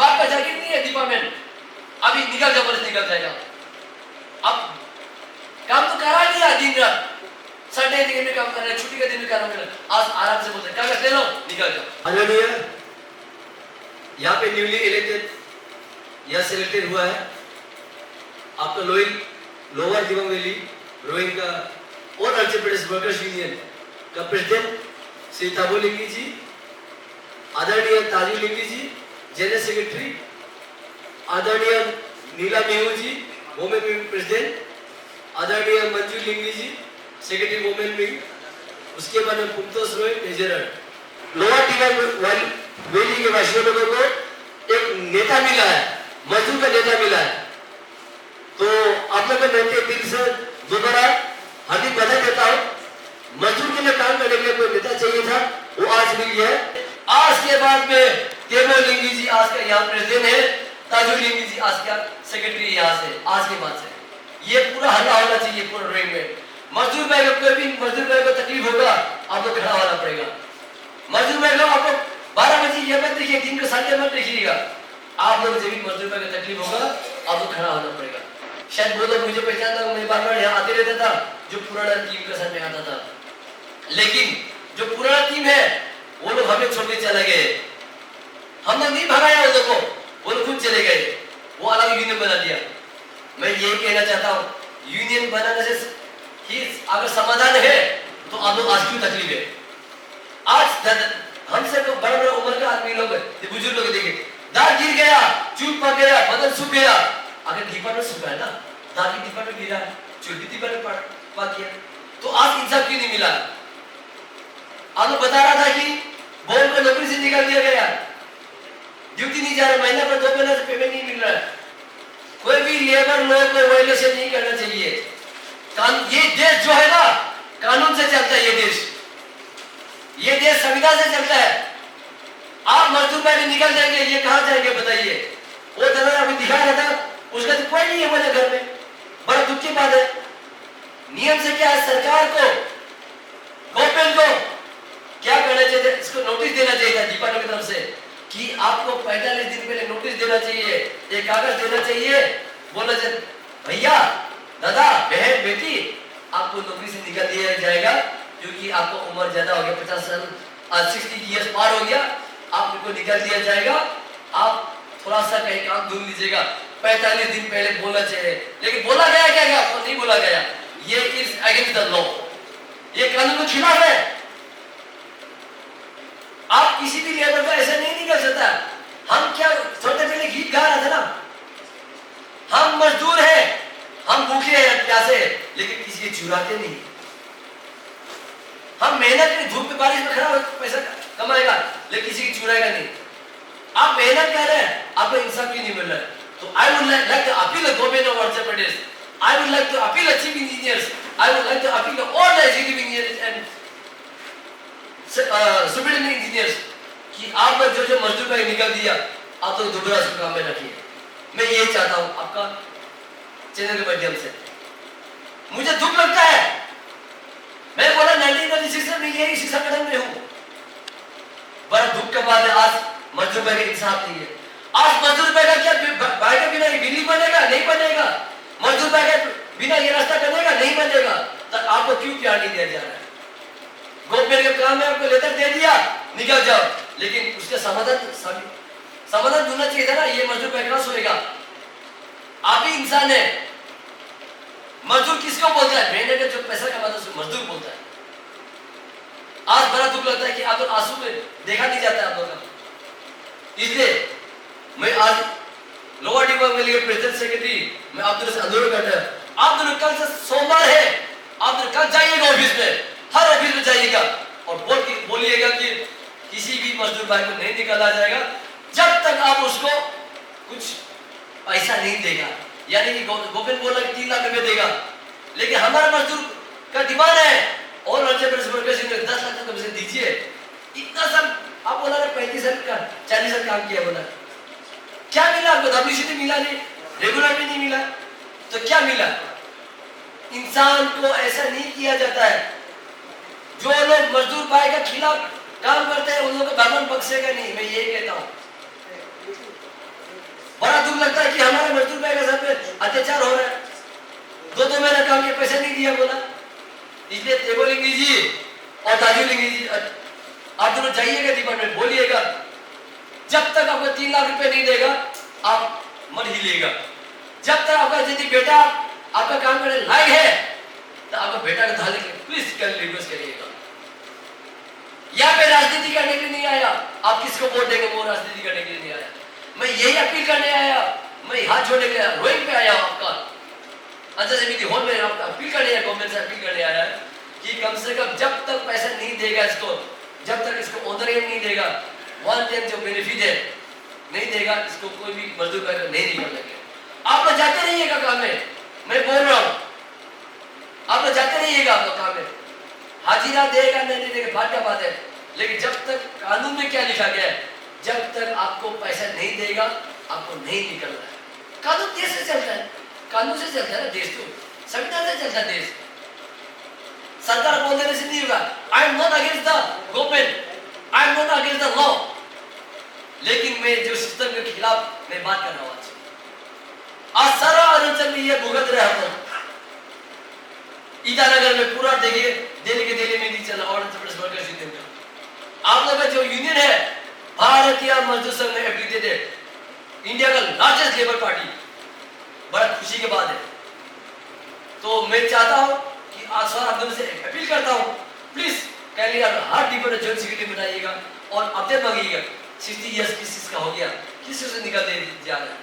बाप का जागीर नहीं है डिपार्टमेंट, अभी निकल जाओ, बस निकल जाएगा। अब काम तो करा लिया दिन रात, संडे दिन में काम कर रहे हैं, छुट्टी के दिन में काम कर रहे हैं, आज आराम से बोलते हैं क्या ले लो निकल जाओ। आदरणीय यहाँ पे न्यूली इलेक्टेड या सिलेक्टेड हुआ है आपका लोअर दिबांग वैली रोइंग का और अरुणाचल प्रदेश वर्कर्स यूनियन का प्रेसिडेंट श्री ताबो लिंगी जी, आदरणीय ताजू लिंगी जी जनरल सेक्रेटरी, आदरणीय Nila Mehu ji women wing president, आदरणीय Manju Lingi ji secretary women wing, उसके बाद में Pumtos Roy treasurer. Lower Dibang valley के वासियों लोगों को एक नेता मिला है, मजदूर का नेता मिला है, तो आप लोग को मैं दिल से दोबारा हार्दिक बधाई देता हूँ। मजदूर के लिए काम करने के लिए कोई नेता चाहिए था, वो आज मिल गया है। आज के बाद में तेमो लिंगी जी आज का यहाँ प्रेसिडेंट है, ताजू लिंगी जी आज का सेक्रेटरी यहाँ से, आज के बाद से ये पूरा हल्ला होना चाहिए पूरा रेंज में। मजदूर भाई को कोई भी मजदूर भाई को तकलीफ होगा आप लोग खड़ा होना पड़ेगा। मजदूर भाई लोग आप लोग 12 बजे ये मत देखिए, दिन के संडे मत देखिएगा, आप लोग जब भी मजदूर भाई को तकलीफ होगा आप लोग खड़ा होना पड़ेगा। शायद वो लोग मुझे पहचानता, मैं बार-बार यहाँ आते रहता था जो पुराना टीम के साथ में आता था, लेकिन जो पुराना टीम है वो लोग हमें छोड़ के चले गए, हम लोग नहीं भगाया उन लोगों को, वो लोग खुद चले गए, वो अलग यूनियन बना दिया। मैं ये कहना चाहता हूँ यूनियन बनाने से ही अगर समाधान है तो आप लोग आज क्यों तकलीफ है? आज हमसे तो बड़े बड़े उम्र के आदमी लोग बुजुर्ग लोग देखे दांत गिर गया, चूट पक गया, बदन सूख गया, अगर दीपा में सूखा है ना, दांत की दीपा में गिरा, चूट की दीपा में पक गया, तो आज इंसाफ क्यों नहीं मिला? आप लोग बता रहा था कि बोल को नौकरी से निकाल दिया गया, ड्यूटी नहीं जा रहा, महीना पर 2 महीने से पेमेंट नहीं मिल रहा है। कोई भी लेबर लॉ को वायलेशन नहीं करना चाहिए। ये देश जो है ना कानून से चलता है, ये देश संविधान से चलता है। आप मजदूर पहले निकल जाएंगे, ये कहां जाएंगे बताइए? वो तरह अभी दिखा रहा था, उसका तो कोई नहीं है मेरे घर में, बड़ा दुख की बात है। नियम से क्या है, सरकार को गवर्नमेंट को क्या करना चाहिए, इसको नोटिस देना चाहिए था डिपार्टमेंट की तरफ से कि आपको 45 दिन पहले नोटिस देना चाहिए, एक कागज देना चाहिए, बोलना चाहिए भैया दादा बहन बेटी आपको नौकरी से निकाल दिया जाएगा क्योंकि आपको उम्र ज्यादा हो गया, 50 साल 60 इयर्स पार हो गया, आपको निकाल दिया जाएगा, आप थोड़ा सा कहीं काम ढूंढ लीजिएगा। 45 दिन पहले बोलना चाहिए, लेकिन बोला गया क्या? आपको नहीं बोला गया। ये इज अगेंस्ट द लॉ, ये कानून के खिलाफ है। आप किसी भी लेबर को ऐसा नहीं कर सकता। हम क्या थोड़े पहले गीत गा रहा था ना, हम मजदूर हैं, हम भूखे हैं प्यासे, लेकिन किसी के चुराते नहीं। हम मेहनत में धूप में बारिश में खड़ा होकर पैसा कमाएगा, लेकिन किसी की चुराएगा नहीं। आप मेहनत कर रहे हैं, आपको इंसाफ क्यों नहीं मिल रहा है? तो I would like to appeal the government of Arunachal Pradesh, I would like to appeal the chief engineers, I would like to appeal the all the executive engineers and superintendent engineers कि आप लोग जो मजदूर का निकाल दिया, आप लोग दोबारा से काम में रखिए। मैं ये चाहता हूं आपका चैनल के माध्यम से। मुझे दुख लगता है, मैं बोला 1996 में यही इसी संगठन में हूं, बड़ा दुख का बात है आज मजदूर भाई का इंसाफ नहीं है। आज मजदूर भाई का क्या भाई के बिना बिल्डिंग बनेगा? नहीं बनेगा। मजदूर भाई के बिना ये रास्ता बनेगा? नहीं बनेगा। तब आपको क्यों प्यार नहीं दिया जा रहा है? गवर्नमेंट का काम है, आपको लेटर दे दिया निकल जाओ, लेकिन उसका समाधान ढूंढना चाहिए था ना। ये मजदूर भाई कहां सोएगा? आप ही इंसान है। मजदूर किसको बोलता है? मेहनत का जो पैसा कमाता है मजदूर बोलता है। आज बड़ा दुख लगता है कि आप लोग आंसू में देखा नहीं जाता है आप लोगों का। इसलिए मैं आज लोअर दिबांग वैली के प्रेसिडेंट सेक्रेटरी मैं आप दोनों से अनुरोध करता हूं, आप दोनों कल से सोमवार है, आप दोनों कल जाइएगा ऑफिस में, हर ऑफिस में जाइएगा और बोलिएगा कि किसी भी मजदूर भाई को नहीं निकाला जाएगा जब तक आप उसको कुछ पैसा नहीं देगा। यानी कि गवर्नमेंट बोला कि 3 लाख रुपए देगा, लेकिन हमारा मजदूर का डिमांड है और अरुणाचल प्रदेश वर्कर्स यूनियन 10 लाख रुपए दीजिए। इतना सब आप बोला 35 साल का 40 साल काम किया, बोला क्या मिला आपको? WCT मिला नहीं, रेगुलर भी नहीं मिला, तो क्या मिला? इंसान को ऐसा नहीं किया जाता है। जो लोग मजदूर भाई के खिलाफ काम करते हैं उन लोगों को भगवान बख्शेगा नहीं, मैं ये कहता हूं। अत्याचार हो रहा है। 2 महीना काम के पैसे नहीं दिया बोला, इसलिए तेबो लिंगी जी और दार्जिलिंग जी आप दोनों जाइएगा डिपार्टमेंट, बोलिएगा जब तक आपको 3 लाख रुपए नहीं देगा आप मत हिलिएगा। जब तक आपका यदि बेटा आपका काम करने लायक है तो आपका बेटा को धाले के प्लीज कर रिक्वेस्ट करिएगा। यहाँ पे राजनीति करने के लिए नहीं आया, आप किसको वोट देंगे वो राजनीति करने के लिए नहीं आया। मैं यही अपील करने आया, मैं हाथ जोड़ने के लिए रोइंग पे आया आपका अच्छा समिति हॉल में आपका अपील करने आया, गवर्नमेंट से अपील करने आया कि कम से कम जब तक पैसा नहीं देगा इसको, जब तक इसको ऑनरेरियम नहीं देगा, 1 टाइम जो बेनिफिट है नहीं देगा, इसको कोई भी मजदूर कर नहीं निकल लगे। आप लोग जाते रहिएगा काम में, मैं बोल रहा हूँ आप लोग जाते रहिएगा आप लोग काम में, हाजिरा देगा नहीं देगा बात का बात है, लेकिन जब तक कानून में क्या लिखा गया है, जब तक आपको पैसा नहीं देगा आपको नहीं निकलना है। कानून देश से चलता है, कानून से चलता है ना देश, तो संविधान से चलता है देश। सरकार बोल देने से नहीं होगा। I am not against the government, I am not against the law, लेकिन मैं जो सिस्टम के खिलाफ मैं बात कर रहा हूँ। आज सारा अरुणाचल में ये भुगत रहे हम लोग। ईटानगर में पूरा देखिए दिल्ली के दिल्ली में नहीं चला अरुणाचल प्रदेश वर्कर्स यूनियन का। आप लोग का जो यूनियन है भारतीय मजदूर संघ में एफिलिएटेड है, इंडिया का लार्जेस्ट लेबर पार्टी, बड़ा खुशी की बात है। तो मैं चाहता हूं कि आज सर आप दोनों से अपील करता हूं, प्लीज कैली हर डिपो में जॉइंट सेक्रेटरी बनाइएगा और अपडेट मांगिएगा 60 इयर्स किस का हो गया, किस से निकल दे जा रहा है,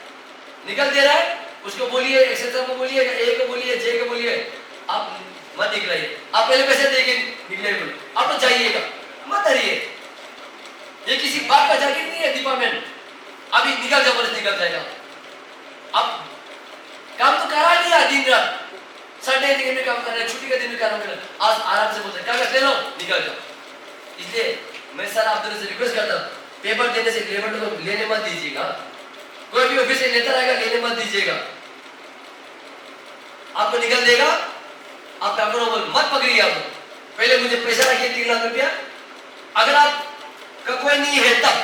निकल दे रहा है उसको बोलिए, एक्सेट्रा को बोलिए, ए को बोलिए, जे को बोलिए, आप मत निकलाइए। आप पहले पैसे देके निकले बोले, आप तो जाइएगा मत डरिए, ये किसी बात का जागीर नहीं है डिपार्टमेंट, अभी निकल जाओ बोले निकल जाएगा। अब काम तो करा लिया दिन रात, संडे दिन में काम कर रहे, छुट्टी के दिन में काम कर रहे, आज आराम से बोलते कागज ले लो निकल जाओ। इसलिए मैं सर आप दोनों से रिक्वेस्ट करता हूँ, पेपर देने से लेबर को लेने मत दीजिएगा, कोई भी ऑफिस से लेटर आएगा लेने मत दीजिएगा, आपको निकल देगा, आप अप्रूवल मत पकड़िए। आप पहले मुझे पैसा रखिए 3 लाख रुपया, अगर आपका कोई नहीं है तब,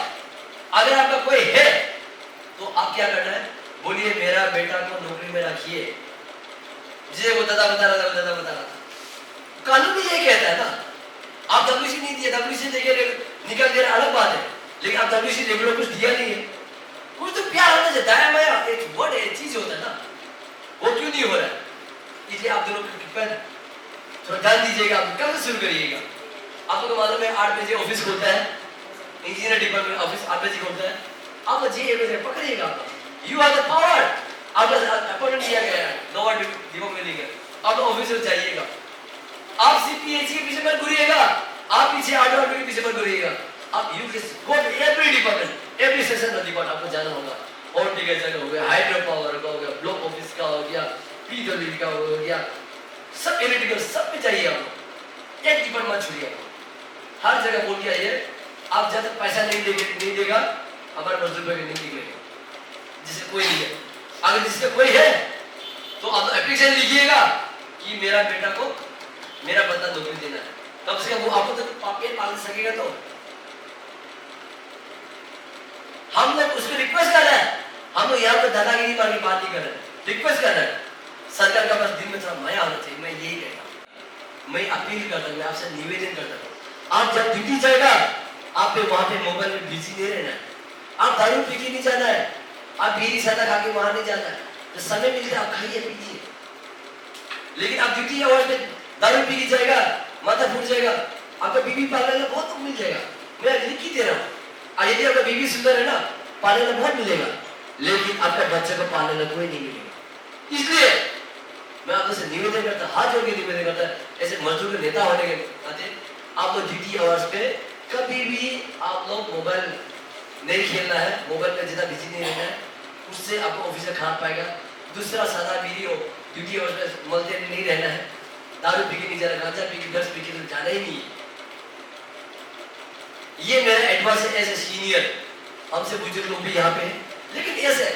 अगर आपका कोई है तो आप क्या करना है, बोलिए मेरा बेटा को नौकरी में रखिए, जिसे वो दादा बता रहा था, कानून भी ये कहता है ना। आप डब्ल्यूसी नहीं दिया, डब्ल्यूसी देके निकल दे रहा अलग बात है, लेकिन आप डब्ल्यूसी रेगुलर कुछ दिया नहीं है, कुछ तो प्यार होना चाहिए, दया माया एक वर्ड है, चीज होता है ना, वो क्यों नहीं हो रहा है। इसलिए आप दोनों पर थोड़ा ध्यान दीजिएगा, आप कल से शुरू करिएगा। आपको तो मालूम है 8 बजे ऑफिस खुलता है, इंजीनियर डिपार्टमेंट ऑफिस 8 बजे खुलता है, आप जी पकड़िएगा, यू हैव द पावर, आप अपॉइंटमेंट दिया गया है, लोअर डिपार्टमेंट में लिखा, आप ऑफिस में जाइएगा, आप सीपीएच के पीछे मत घूरिएगा, आप पीछे आर्डर के पीछे मत घूरिएगा, आप you go every department, every section of department आपको जाना होगा, हॉर्टिकल्चर का हो गया, हाइड्रो पावर का हो गया, ब्लॉक ऑफिस का हो गया, पीडब्ल्यूडी का हो गया, सब इलेक्ट्रिकल सब में चाहिए आपको, एक डिपार्टमेंट मत छोड़िए, हर जगह बोल के आइए। आप जब तक पैसा नहीं देगा हमारे मजदूर नहीं निकलेगा, जिसे कोई नहीं है, अगर जिसका कोई है तो आप एप्लीकेशन लिखिएगा कि मेरा बेटा को मेरा बंदा नौकरी देना है, कम से कम वो आपको तो पेट पाल सकेगा। तो हम लोग उसको रिक्वेस्ट कर रहे हैं, हम लोग यहाँ पे दादागिरी वाली बात नहीं कर रहे हैं, रिक्वेस्ट कर रहे हैं, सरकार का बस दिन में थोड़ा माया होना चाहिए। मैं यही कहता हूँ, मैं अपील करता हूँ, मैं आपसे निवेदन करता हूँ, आप जब ड्यूटी जाएगा आप वहां पे मोबाइल में बिजी नहीं रहना है, आप दारू पी के नहीं जाना है, आप बीड़ी सादा खा के वहां नहीं जाना है, तो समय मिलता है आप खाइए पीजिए, लेकिन आप ड्यूटी आवर्स में दारू पी के जाएगा माथा फूट जाएगा, आपका बीवी पालने में बहुत मिल जाएगा, मैं लिख ही दे रहा हूँ। यदि आपका बीवी सुंदर है ना, पालने में बहुत मिलेगा, लेकिन आपका बच्चे को पालने में कोई नहीं मिलेगा। इसलिए मैं आपसे निवेदन करता, हाथ जोड़ के निवेदन करता, ऐसे मजदूर के नेता होने के नाते आप लोग ड्यूटी आवर्स पे कभी भी आप लोग मोबाइल नहीं खेलना है, मोबाइल में जितना बिजी नहीं रहना है, उससे आपको ऑफिस में खराब पाएगा। दूसरा सादा बीड़ी हो, ड्यूटी आवर्स में मलते नहीं रहना है, दारू पी के नहीं जाना, गांजा पी के ड्रग्स पी के तो जाना ही नहीं है। ये मेरा एडवाइस है एज ए सीनियर, हमसे बुजुर्ग लोग भी यहाँ पे हैं, लेकिन ऐसे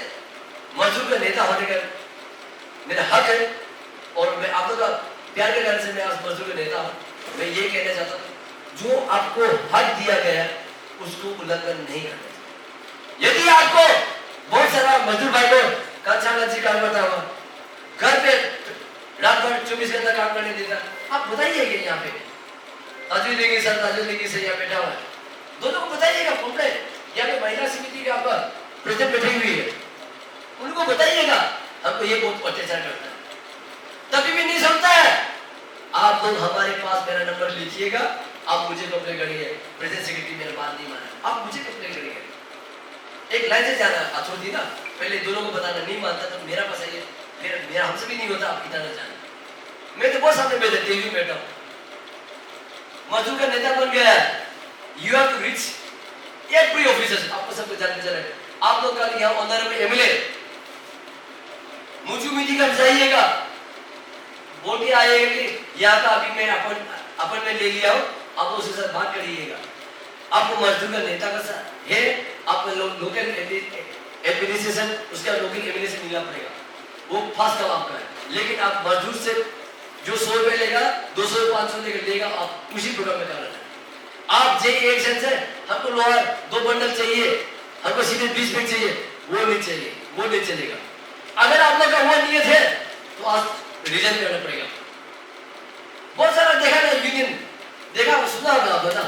मजदूर का नेता होने का मेरा हक है, और मैं आप लोग का प्यार के कारण से मैं आज मजदूर का नेता हूँ। मैं ये कहना चाहता हूँ, जो आपको हक दिया गया है उसको उल्लंघन नहीं करना चाहिए। यदि आपको बहुत सारा मजदूर भाई को कच्चा काम करता हुआ 24 घंटा काम करने देता। आप बताइएगा यहाँ पे ताजुल लेंगे सर, ताजुल लेंगे सर, यहाँ बैठा हुआ है, दोनों को बताइएगा। कंप्लेंट यहाँ पे महिला समिति का आपका प्रेसिडेंट बैठी हुई है, उनको बताइएगा हमको ये बहुत अत्याचार करता है, तभी भी नहीं समझता है। आप लोग हमारे पास मेरा नंबर लिखिएगा, आप मुझे कंप्लेन करिए, प्रेसिडेंट सेक्रेटरी मेरा बात नहीं माना, आप मुझे कंप्लेन करिए। एक लाइन से जाना अथॉरिटी ना, पहले दोनों को बताना, नहीं मानता तो मेरा पास आइए, फिर मेरा हमसे भी नहीं होता, आप इतना ना जाना। मैं तो बहुत सामने में देती हूँ बेटा, मजदूर का नेता बन गया है, you have to reach every officers, आपको सबको जानते चले। आप लोग कल यहाँ ऑनरेबल एमएलए मुझे मीटिंग कर जाइएगा, बोल के आइएगा कि यहाँ का अभी मैं अपन में ले लिया हूँ, आप उसके साथ बात करिएगा। आपको मजदूर का नेता का है, आपको लोकल एडमिनिस्ट्रेशन, उसका लोकल एमएलए से मिलना पड़ेगा, वो फास्ट काम आपका है। लेकिन आप मजदूर से जो 100 रुपए लेगा, 200 500 लेगा, आप उसी प्रोग्राम में कर रहे हैं। आप जे एक्शन से हमको लोहा 2 बंडल चाहिए, हमको सीधे 20 बैग चाहिए, वो नहीं चाहिए, वो नहीं चलेगा। अगर आप लोग का वो नियत है तो आज रिजन करना पड़ेगा। बहुत सारा देखा ना यूनियन, देखा सुना होगा आप ना,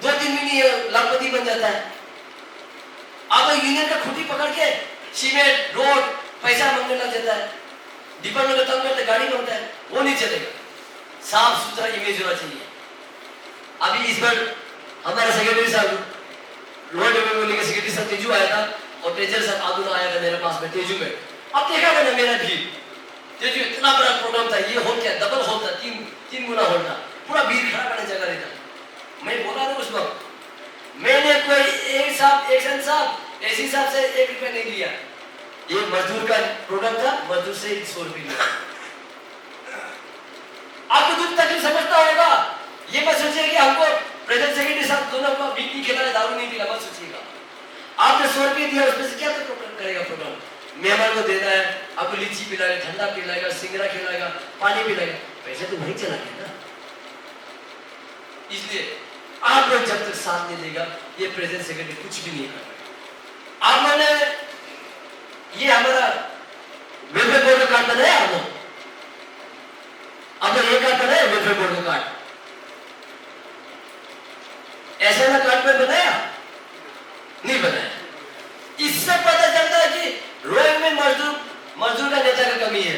2-3 महीने लाखपति बन जाता है। आप यूनियन का खुटी पकड़ के सीमेंट रोड पैसा मांगने लग जाता है, डिपार्टमेंट का तंग करते गाड़ी मांगता है, वो नहीं चलेगा। साफ सुथरा इमेज होना चाहिए। अभी इस बार हमारा सेक्रेटरी साहब रोड डेवलपमेंट के सेक्रेटरी साहब तेजू आया था और ट्रेजर साहब आदुना आया था मेरे पास में तेजू में। अब देखा ना मेरा भीड़, तेजू इतना बड़ा प्रोग्राम था, ये हॉल क्या डबल हॉल था, 3 गुना हॉल था, पूरा भीड़ खड़ा करने जगह नहीं था। मैं बोला था उस वक्त, मैंने कोई एक साहब एक्शन साहब एसी साहब से 1 रुपया नहीं लिया, ये मजदूर का प्रोग्राम था, मजदूर से 100 रुपये लिया। आपको दुख तकलीफ समझता होगा, ये मत सोचिए कि हमको प्रेसिडेंट सेक्रेटरी साहब दोनों को बीट नहीं खिलाया, दारू नहीं पिला, मत सोचिएगा। आपने 100 रुपये दिया, उसमें से क्या तो करेगा प्रोग्राम? मेहमान को देना है, आपको लीची पिलाएगा, ठंडा पिलाएगा, सिंगरा खिलाएगा, पानी पिलाएगा, पैसे तो वही चला गया ना। इसलिए आप लोग जब तक साथ नहीं देगा, ये प्रेसिडेंट सेक्रेटरी कुछ भी नहीं कर। आप मैंने ये हमारा वेलफेयर बोर्ड का कार्ड बनाया, आप लोग ये कार्ड बनाया वेलफेयर बोर्ड का कार्ड, ऐसा ना कार्ड में बनाया नहीं बनाया। इससे पता चलता है कि रोइंग में मजदूर का नेता का कमी है।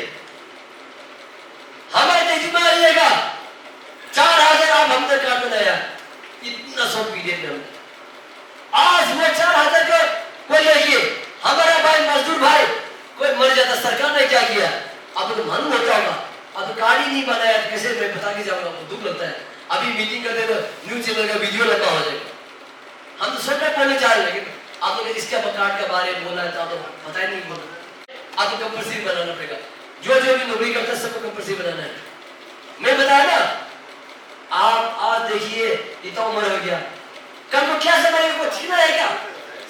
हमारे तेजी में आइएगा, 4000 आप हमने कार्ड बनाया, इतना सौ पीरियड में आज वो 4000 को कोई देखिए, हमारा भाई मजदूर भाई कोई मर जाता, सरकार ने क्या किया आपको तो मालूम होता होगा। अब कार्ड ही नहीं बनाया, कैसे मैं बता के जाऊंगा, दुख लगता है। अभी मीटिंग करते तो न्यूज चैनल का वीडियो लगा हो जाएगा, हम तो सब बोलने चाह रहे, लेकिन आप लोग इसके कार्ड के बारे में बोलना है तो आप पता ही नहीं बोलना। आपको कंपल्सरी बनाना पड़ेगा, जो भी नौकरी करता है सबको कंपल्सरी बनाना है। मैं बताया ना, आप आज देखिए इतना उम्र हो गया, कल को क्या से मरेगा, कुछ छीना है क्या?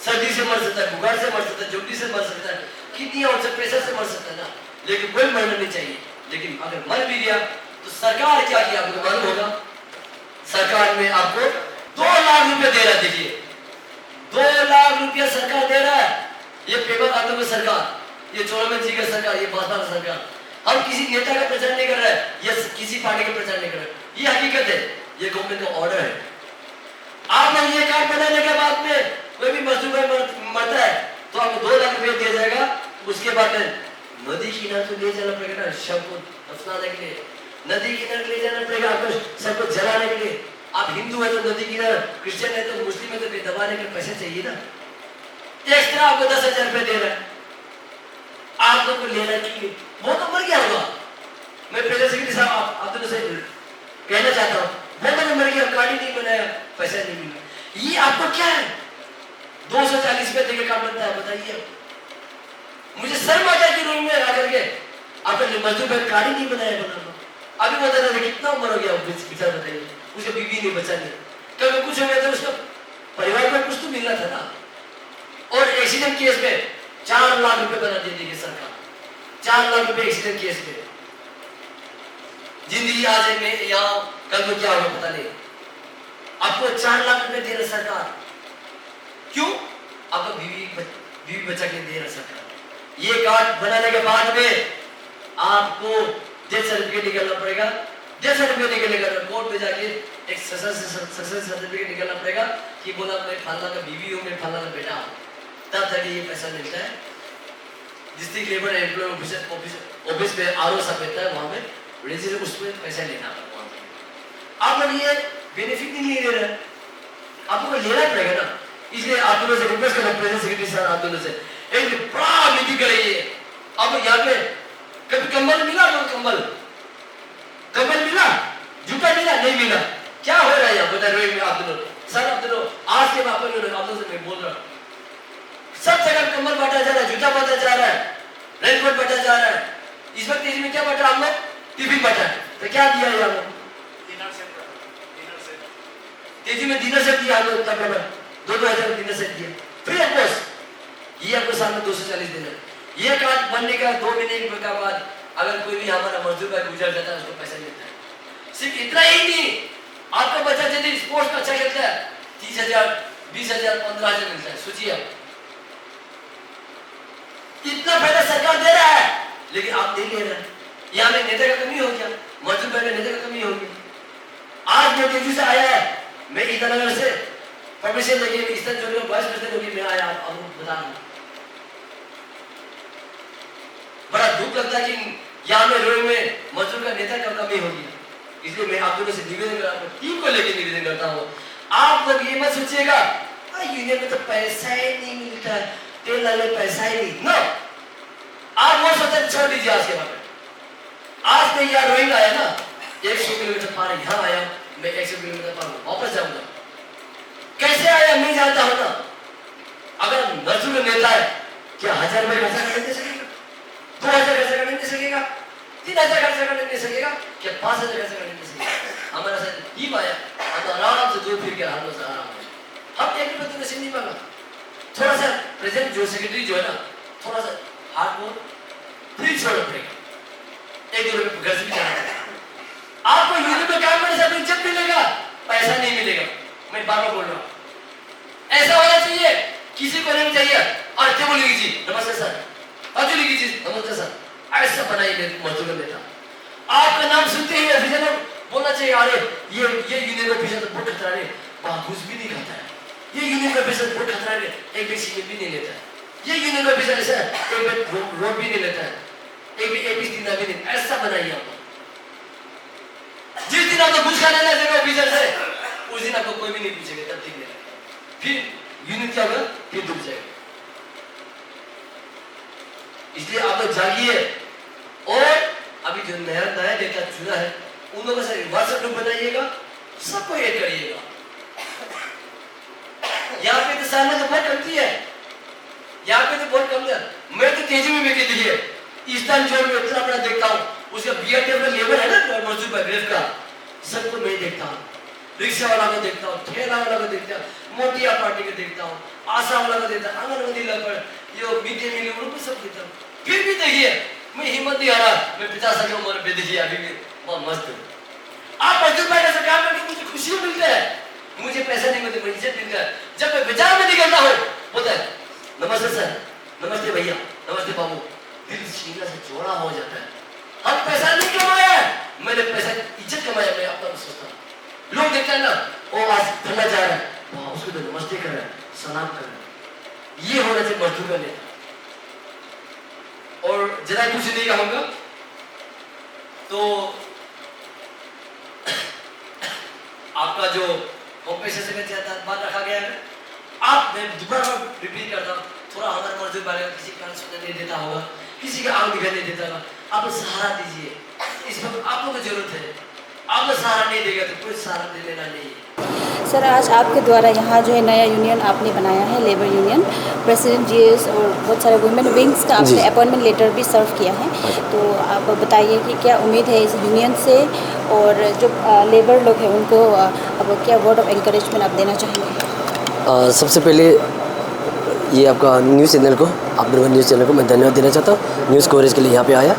सर्दी से मर सकता है, बुखार से मर सकता है, जोड़ी से मर सकता है, किडनी और प्रेशर से मर सकता है ना, लेकिन कोई मरना नहीं चाहिए। लेकिन अगर मर भी गया तो सरकार क्या किया आपको मालूम होगा, सरकार में आपको 2 लाख रुपए दे रहा है। देखिए 2 लाख रुपया सरकार दे रहा है, ये पेपर आते हुए सरकार, ये चौड़मन जी का सरकार, ये भाजपा का सरकार। हम किसी नेता का प्रचार नहीं कर रहे हैं या किसी पार्टी का प्रचार नहीं कर रहे, ये हकीकत है, ये गवर्नमेंट का ऑर्डर है। आप लोग ये कार्ड बनाने के बाद में कोई भी मजदूर मरता है तो आपको 2 लाख रुपया दिया जाएगा। उसके बाद में नदी किनारे तो ले जाना पड़ेगा ना, शव को दफनाने के लिए नदी किनारे ले जाना पड़ेगा, आपको सबको जलाने के लिए। आप हिंदू है तो नदी किनारे, क्रिश्चियन है तो मुस्लिम है तो दबाने के पैसे चाहिए ना। एक्स्ट्रा आपको 10,000 रुपए दे रहा है, आप लोग को लेना चाहिए, वो तो मर गया होगा। मैं पहले सेक्रेटरी साहब आप दोनों से कहना चाहता हूँ, वो तो मर गया, कार्ड ही नहीं बनाया, पैसा नहीं मिला। ये आपको क्या है 240 रुपए देके काम बनता है, बताइए। मुझे शर्म आता है कि रूम में आकर के आपने मजदूर भाई कार्ड ही नहीं बनाया, बना अभी बता रहे कितना उम्र हो गया बेचारा, बताइए। उसके बीवी नहीं, बच्चा नहीं, कभी कुछ हो गया तो उसका परिवार में कुछ तो मिलना था ना। और एक्सीडेंट केस में 4 लाख रुपए बना देती है सरकार, 4 लाख रुपए एक्सीडेंट केस में। जिंदगी आज है, मैं यहाँ कल को क्या होगा पता नहीं। आपको 4 लाख रुपए दे रहा सरकार, क्यों? आपको बीवी बच्चा के दे रहा सरकार। ये कार्ड बनाने के बाद में आपको डेथ सर्टिफिकेट निकालना पड़ेगा। डेथ सर्टिफिकेट निकलने का कोर्ट में जाके एक सक्सेस सर्टिफिकेट निकालना पड़ेगा कि बोला मैं फलाना का बीवी हूँ, मैं फलाना का बेटा हूँ, तब जाके ये पैसा मिलता है। डिस्ट्रिक्ट लेबर एम्प्लॉयमेंट ऑफिस में आरओ सब रहता है, वहाँ में रजिस्टर उसमें पैसा लेना पड़ता। आप लोग ये बेनिफिट नहीं ले रहे, आपको लेना पड़ेगा ना। इसलिए आप लोगों से रिक्वेस्ट करना प्रेसिडेंट सेक्रेटरी सर, आप दोनों से एक बड़ा मीटिंग कराइए। अब यहाँ पे कभी कंबल मिला, कंबल मिला, जूता मिला, नहीं मिला, क्या हो रहा है यहाँ बता रहे हैं आप दोनों सर। आप दोनों आज के आप लोगों से मैं बोल रहा हूँ, सब जगह कंबल बांटा जा रहा है, जूता बांटा जा रहा है, रेनकोट बांटा जा रहा है। इस वक्त तेजी में क्या बांटा हम लोग? टिफिन बांटा। तो क्या दिया है हम लोग? तेजी में डिनर सेट दिया हम लोग, तकरीबन 2,000 डिनर सेट दिया फ्री ऑफ कॉस्ट। ये आपको साल में 240 दिन है। ये कार्ड बनने का 2 महीने के बाद अगर कोई भी हमारा मजदूर का गुजर जाता है उसको पैसा मिलता है। सिर्फ इतना ही नहीं, आपका बच्चा यदि स्पोर्ट्स में अच्छा खेलता है 30,000, 20,000, 15,000 मिलता है। सोचिए आप, इतना फायदा सरकार दे रहा है, लेकिन आप नहीं ले रहे। यहाँ में नेता का कमी हो गया, मजदूर का नेता का कमी हो गया। आज मैं तेजी से आया है, मैं ईटानगर से परमिशन लेके ईस्टर्न जोन में 22% होगी मैं आया, आपको बता दूं। बड़ा दुख लगता है कि यहाँ में रोड में मजदूर का नेता का कमी होगी। इसलिए मैं आप लोगों से निवेदन कर रहा हूँ, टीम को लेकर निवेदन करता हूँ, आप लोग ये मत सोचिएगा यूनियन में तो पैसा ही नहीं मिलता है, तेल डालने पैसा ही नहीं। नो, आप वो सोचते छोड़ दीजिए आज के बाद। आज मैं यहाँ रोइंग आया ना, 100 किलोमीटर पार यहाँ आया, मैं 100 किलोमीटर पार वापस जाऊंगा। कैसे आया मैं जानता हूँ ना। अगर मजदूर नेता है, क्या 1,000 रुपये खर्चा करने दे सकेगा? 2,000 खर्चा करने दे सकेगा? 3,000 खर्चा करने दे सकेगा? क्या 5,000 खर्चा करने दे सकेगा? हमारा साथ टीम आया, हम आराम से 2 फिर के हाथों से आराम है। हम 1 रुपये तो नहीं मांगा। थोड़ा सा प्रेसिडेंट जो सेक्रेटरी जो है ना, थोड़ा सा हाथ को फ्री छोड़ना पड़ेगा, 1-2 रुपये घर से भी जाना पड़ेगा। आपको यूनियन में काम करने से इज्जत मिलेगा, पैसा नहीं मिलेगा। मैं बार बार बोल रहा हूँ, ऐसा होना चाहिए, किसी को नहीं चाहिए और टेबल लिखी जी नमस्ते सर, अजू लिखी जी नमस्ते सर, ऐसा बनाइए मजदूर नेता। आपका नाम सुनते ही ऑफिसर ने बोलना चाहिए, अरे ये यूनियन ऑफिसर तो बहुत खतरा है, घूस भी नहीं खाता है, ये यूनियन ऑफिसर बहुत खतरा है, एक भी सीट भी नहीं लेता है, ये यूनियन ऑफिसर ऐसा एक रोड भी नहीं लेता है, एक भी दिन भी नहीं। ऐसा बनाइए आप। जिस दिन आपको घूस खाने लगेगा ऑफिसर से, उस दिन आपको कोई भी नहीं पूछेगा, तब ठीक है। फिर यूनिट क्या होगा, फिर डूब जाएगा। इसलिए आप लोग जागिए और अभी जो नया नेता चुना है उन लोगों से व्हाट्सएप ग्रुप बनाइएगा, सबको ऐड करिएगा। यहाँ पे तो सामने तो बहुत कमती है, यहाँ पे तो बहुत कम है। मैं तो तेजी में बेटी दिखी है, ईस्टर्न जोन में इतना बड़ा देखता हूँ, उसका बीआरटीएफ का लेबर है ना मजदूर का ग्रेफ का, सबको मैं देखता हूँ। रिक्शा वाला को देखता हूँ, ठेला वाला को देखता हूँ, मोटिया पार्टी को देखता हूँ, आशा वाला को देखता हूँ, आंगनबाड़ी लेबर, ये मिड डे मील उनको सब देखता हूँ। फिर भी देखिए मैं हिम्मत नहीं आ रहा, मैं 50 साल की उम्र पे देखिए अभी भी बहुत मस्त हूँ। आप मजदूर भाई से काम करके मुझे खुशी मिलती है, मुझे पैसा नहीं मिलता, मुझे इज्जत मिलता है। जब मैं बाजार में निकलता हूँ बोलता है नमस्ते सर, नमस्ते भैया, नमस्ते बाबू, दिल सीना से जोड़ा हो जाता है। हम पैसा नहीं कमाया, मैंने पैसा इज्जत कमाया, मैं अपना सोचता हूँ। लोग देखते हैं ना, वो आज धंधा जा रहा है, वहाँ उसको तो नमस्ते कर रहा है, सलाम कर रहा है। ये होना चाहिए मजदूर का नेता। और जरा कुछ नहीं कहूँगा तो आपका जो कॉम्पेंसेशन का बात रखा गया है, आप मैं दोबारा रिपीट करता हूँ, थोड़ा हमारे मजदूर वाले किसी का सुनने नहीं देता होगा, किसी का आंख दिखाई नहीं देता होगा, आप सहारा दीजिए। इस वक्त आप लोगों को जरूरत है, आप सहारा नहीं देगा तो कोई सहारा दे लेना नहीं है। सर, आज आपके द्वारा यहाँ जो है नया यूनियन आपने बनाया है, लेबर यूनियन, प्रेसिडेंट जीएस और बहुत सारे वुमेन विंग्स का आपने अपॉइंटमेंट लेटर भी सर्व किया है, तो आप बताइए कि क्या उम्मीद है इस यूनियन से, और जो लेबर लोग हैं उनको अब क्या वर्ड ऑफ एनकरेजमेंट आप देना चाहेंगे? सबसे पहले ये आपका न्यूज़ चैनल को, आप लोगों न्यूज़ चैनल को मैं धन्यवाद देना चाहता हूँ, न्यूज़ कवरेज के लिए यहाँ पे आया।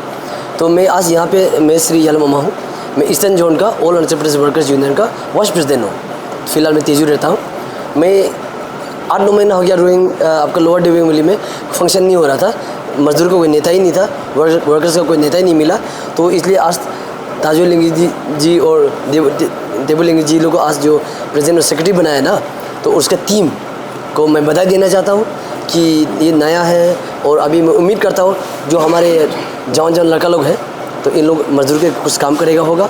तो मैं आज यहाँ पे, मैं श्री याल मामा हूँ, मैं ईस्टर्न जोन का ऑल एंटरप्राइज वर्कर्स यूनियन का वाइस प्रेसिडेंट हूँ। फिलहाल मैं तेजू रहता हूँ। मैं 8-9 महीना हो गया रोइंग आपका लोअर डिविंग वैली में फंक्शन नहीं हो रहा था, मजदूर का कोई नेता ही नहीं था, वर्कर्स का कोई नेता ही नहीं मिला। तो इसलिए आज ताजुलिंगी जी और देबुलिंगी जी लोग को आज जो प्रेसिडेंट और सेक्रेटरी बनाया ना, तो उसका टीम को मैं बधाई देना चाहता हूँ कि ये नया है। और अभी मैं उम्मीद करता हूँ जो हमारे जवान लड़का लोग हैं तो इन लोग मजदूर के कुछ काम करेगा होगा।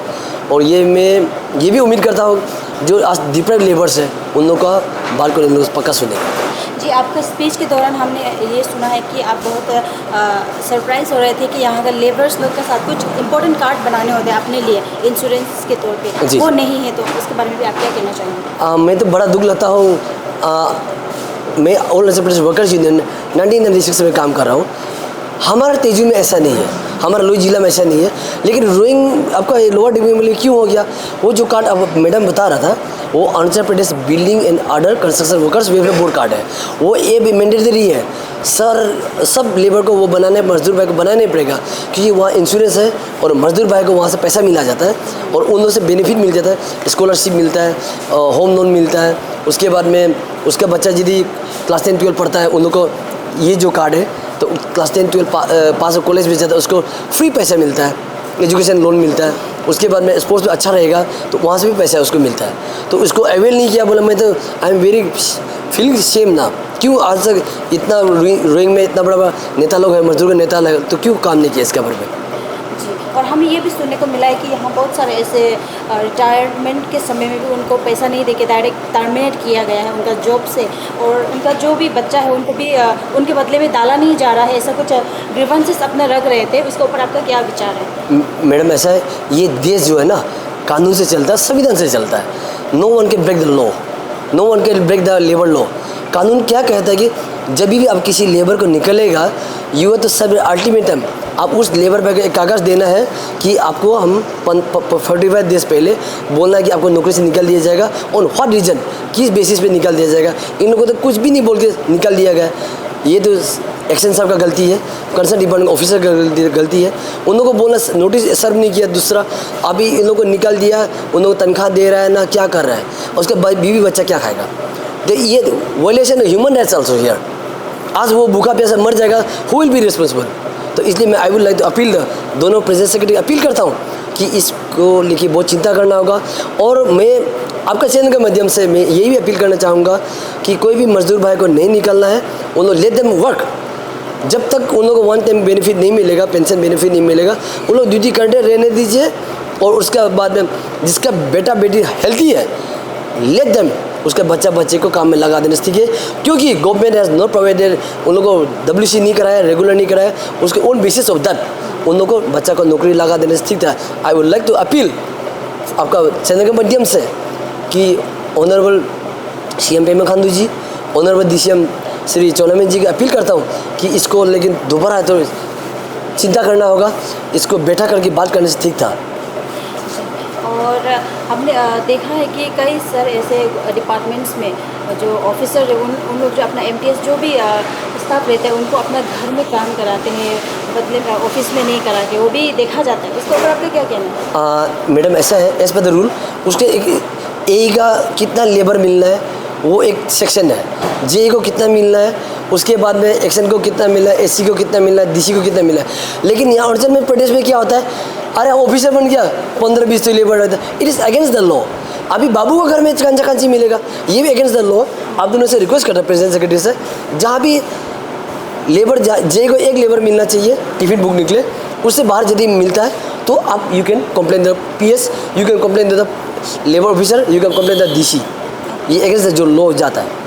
और मैं ये भी उम्मीद करता हूँ जो आज डिप्राइव्ड लेबर्स है उन लोगों का बात को इन लोग पक्का सुनेगा। जी, आपका स्पीच के दौरान हमने ये सुना है कि आप बहुत सरप्राइज हो रहे थे कि यहाँ का लेबर्स लोग के साथ कुछ इंपॉर्टेंट कार्ड बनाने होते हैं अपने लिए इंश्योरेंस के तौर पे, वो नहीं है, तो उसके बारे में भी आप क्या कहना चाहेंगे? मैं तो बड़ा दुख लगता हूँ। मैं all Arunachal Pradesh workers union 1996 में काम कर रहा हूँ। हमारा तेजू में ऐसा नहीं है, हमारा लोई जिला में ऐसा नहीं है, लेकिन रोइंग आपका लोअर डिविजन में क्यों हो गया? वो जो कार्ड अब मैडम बता रहा था वो Arunachal Pradesh building and other construction workers welfare board card है, वो ये भी मैंडेटरी है सर। सब लेबर को वो बनाने, मजदूर भाई को बनाना नहीं पड़ेगा क्योंकि वहाँ इंश्योरेंस है और मजदूर भाई को वहाँ से पैसा मिला जाता है और उन लोगों से बेनिफिट मिल जाता है, स्कॉलरशिप मिलता है, होम लोन मिलता है। उसके बाद में उसका बच्चा यदि क्लास 10-12 पढ़ता है उन लोग को ये जो कार्ड है तो क्लास 10-12 पास कॉलेज में जाता है उसको फ्री पैसा मिलता है, एजुकेशन लोन मिलता है। उसके बाद में स्पोर्ट्स में अच्छा रहेगा तो वहाँ से भी पैसा उसको मिलता है। तो उसको अवेल नहीं किया, बोला मैं तो I am very feeling same ना, क्यों आज तक इतना रोइंग में इतना बड़ा नेता लोग हैं, मजदूर का नेता लोग, तो क्यों काम नहीं किया इसके बारे में? और हमें ये भी सुनने को मिला है कि यहाँ बहुत सारे ऐसे रिटायरमेंट के समय में भी उनको पैसा नहीं देके डायरेक्ट टर्मिनेट किया गया है उनका जॉब से, और उनका जो भी बच्चा है उनको भी उनके बदले में डाला नहीं जा रहा है, ऐसा कुछ ग्रीवेंसेस अपना रख रहे थे। उसके ऊपर आपका क्या विचार है? मैडम ऐसा है, ये देश जो है ना कानून से चलता है, संविधान से चलता है। No one can break the law, no one can break the labour law. कानून क्या कहता है कि जब भी आप किसी लेबर को निकलेगा यू है तो सब अल्टीमेटम आप उस लेबर पर एक कागज़ देना है कि आपको हम 45 डेज पहले बोलना है कि आपको नौकरी से निकाल दिया जाएगा, ऑन व्हाट रीजन, किस बेसिस पे निकाल दिया जाएगा। इन लोगों को तो कुछ भी नहीं बोल के निकाल दिया गया। ये तो एक्शन साहब का गलती है, कंसर्न डिपार्टमेंट ऑफिसर का गलती है। उन लोगों को बोलना, नोटिस सर्व नहीं किया। दूसरा अभी इन लोगों को निकाल दिया, उन लोगों को तनख्वाह दे रहा है ना, क्या कर रहा है, उसके बीवी बच्चा क्या खाएगा? तो ये violation human rights also here. आज वो भूखा प्यासा मर जाएगा, हु विल बी रिस्पॉन्सिबल? तो इसलिए मैं I would like to appeal दोनों प्रेसिडेंट सेक्रेटरी अपील करता हूँ कि इसको लेके बहुत चिंता करना होगा। और मैं आपका चैनल के माध्यम से मैं यही भी अपील करना चाहूँगा कि कोई भी मजदूर भाई को नहीं निकलना है, उन लोग लेट देम वर्क। जब तक उन लोगों को वन टाइम बेनिफिट नहीं मिलेगा, पेंशन बेनिफिट नहीं मिलेगा, उन लोग ड्यूटी करते रहने दीजिए। और उसके बाद में जिसका बेटा बेटी हेल्थी है लेट देम उसका बच्चा बच्चे को काम में लगा देना, ठीक है? क्योंकि गवर्नमेंट हैज़ नॉट प्रोवाइडेड, उन लोगों को WC नहीं कराया, रेगुलर नहीं कराया, उसके ओन बेसिस ऑफ दैट उन लोगों को बच्चा को नौकरी लगा देने से ठीक था। I would like to appeal आपका चैनल के माध्यम से कि honourable CM Pema Khandu ji, honourable DCM Shri Chowna Mein ji की अपील करता हूँ कि इसको लेकिन दोबारा है तो चिंता करना होगा, इसको बैठा करके बात करने से ठीक था। और हमने देखा है कि कई सर ऐसे डिपार्टमेंट्स में जो ऑफिसर है उन लोग जो अपना MTS जो भी स्टाफ रहते हैं उनको अपना घर में काम कराते हैं, बदले में ऑफिस में नहीं कराते, वो भी देखा जाता है। उसके ऊपर आपका क्या कहना है? मैडम ऐसा है, एज पर द रूल उसके एक का कितना लेबर मिलना है वो एक सेक्शन है, JE को कितना मिलना है, उसके बाद में एक्शन को कितना मिला है, SC को कितना मिला है, DC को कितना मिला है। लेकिन यहाँ अरुणाचल प्रदेश में क्या होता है, अरे ऑफिसर बन गया 15-20 तो लेबर रहता है, it is against the law. अभी बाबू का घर में कंचा कांची मिलेगा, ये भी अगेंस्ट द लॉ। आप दोनों से रिक्वेस्ट करता है प्रेसिडेंट सेक्रेटरी से, जहाँ भी लेबर JE को एक लेबर मिलना चाहिए, टिफिन बुक निकले, उससे बाहर यदि मिलता है तो आप you can complain the PS, you can complain the labour officer, you can complain the DC। ये अगेंस्ट जो लॉ जाता है।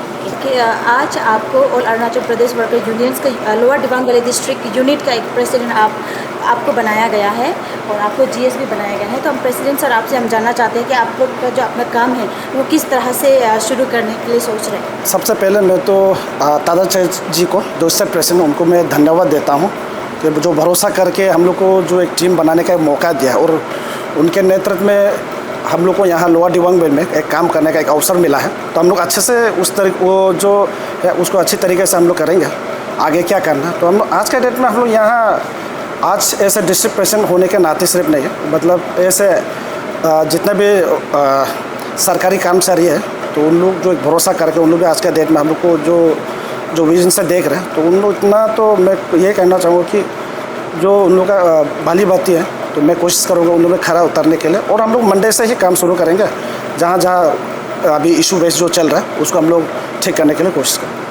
कि आज आपको all Arunachal Pradesh worker unions का lower Dibang valley district unit का एक प्रेसिडेंट आपको बनाया गया है और आपको GS भी बनाया गया है। तो हम प्रेसिडेंट सर आपसे हम जानना चाहते हैं कि आप लोग का जो अपना काम है वो किस तरह से शुरू करने के लिए सोच रहे हैं? सबसे पहले मैं तो तादाचार्य जी को, जो इससे प्रेसिडेंट, उनको मैं धन्यवाद देता हूँ कि जो भरोसा करके हम लोग को जो एक टीम बनाने का मौका दिया और उनके नेतृत्व में हम लोग को यहाँ लोअर दिबांग वैली में एक काम करने का एक अवसर मिला है। तो हम लोग अच्छे से वो जो है उसको अच्छी तरीके से हम लोग करेंगे। आगे क्या करना, तो हम आज के डेट में हम लोग यहाँ आज ऐसे डिस्ट्रिक्ट प्रेसिडेंट होने के नाते सिर्फ नहीं है, मतलब ऐसे जितने भी सरकारी कर्मचारी है तो उन लोग जो एक भरोसा करके उन लोग भी आज के डेट में हम लोग को जो विजन से देख रहे हैं, तो उन लोग इतना, तो मैं ये कहना चाहूँगा कि जो उन लोग का भली बात है, तो मैं कोशिश करूँगा उन लोग में खरा उतरने के लिए। और हम लोग मंडे से ही काम शुरू करेंगे, जहाँ जहाँ अभी इशू बेस जो चल रहा है उसको हम लोग ठीक करने के लिए कोशिश करें।